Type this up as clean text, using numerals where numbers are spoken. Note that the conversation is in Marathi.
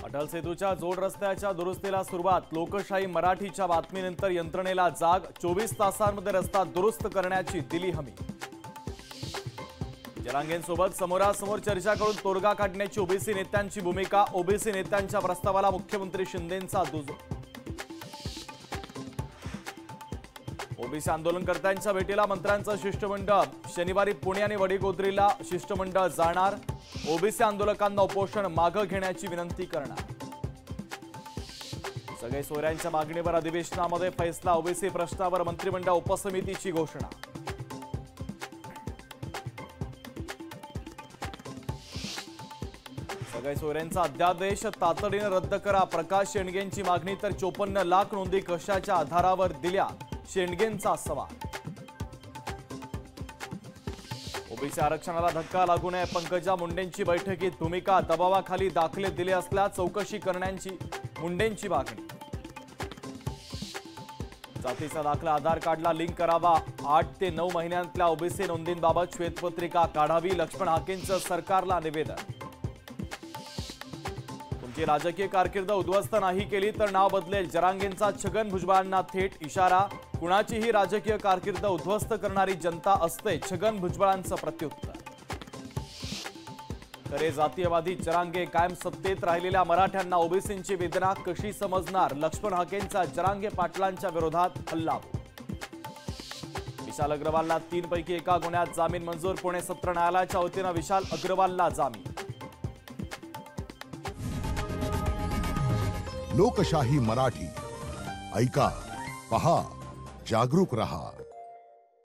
अटल सेतूच्या जोड रस्त्याच्या दुरुस्तीला सुरुवात। लोकशाही मराठीच्या बातमीनंतर यंत्रणेला जाग। 24 तासांमध्ये रस्ता दुरुस्त करण्याची दिली हमी। जरांगेंसोबत समोरासमोर चर्चा करून तोडगा काढण्याची ओबीसी नेत्यांची भूमिका। ओबीसी नेत्यांच्या प्रस्तावाला मुख्यमंत्री शिंदेंचा दुजो। ओबीसी आंदोलनकर्त्यांच्या भेटीला मंत्र्यांचं शिष्टमंडळ। शनिवारी पुणे आणि वडीगोद्रीला शिष्टमंडळ जाणार। ओबीसी आंदोलकांना उपोषण मागे घेण्याची विनंती करणार। सगळे सोयऱ्यांच्या मागणीवर अधिवेशनामध्ये फैसला। ओबीसी प्रश्नावर मंत्रिमंडळ उपसमितीची घोषणा। सगळे सोयऱ्यांचा अध्यादेश तातडीने रद्द करा। प्रकाश शेंडगेंची मागणी तर 54 लाख नोंदी कशाच्या आधारावर दिल्या, शेंडगेंचा सवाल। ओबीसी आरक्षणाला धक्का लागू नये, पंकजा मुंडेंची बैठकीत भूमिका। दबावाखाली दाखले दिले असल्यास चौकशी करण्याची मुंडेंची मागणी। जातीचा दाखला आधार कार्डला लिंक करावा। 8 ते 9 महिन्यांतल्या ओबीसी नोंदींबाबत श्वेतपत्रिका काढावी, लक्ष्मण हाकेंचं सरकारला निवेदन। तुमची राजकीय कारकीर्द उद्ध्वस्त नाही केली तर नाव बदलेल, जरांगेंचा छगन भुजबळांना थेट इशारा। कुणाचीही राजकीय कारकीर्द उद्ध्वस्त करणारी जनता असते, छगन भुजबळांचं प्रत्युत्तर। खरे जातीयवादी जरांगे कायम सत्तेत राहिलेल्या मराठ्यांना ओबीसींची वेदना कशी समजणार, लक्ष्मण हाकेंचा जरांगे पाटलांच्या विरोधात हल्लाबोल। विशाल अग्रवालला 3 पैकी एका गुन्ह्यात जामीन मंजूर। पुणे सत्र न्यायालयाच्या वतीनं विशाल अग्रवालला जामीन। लोकशाही मराठी ऐका, पहा, जागरूक रहा।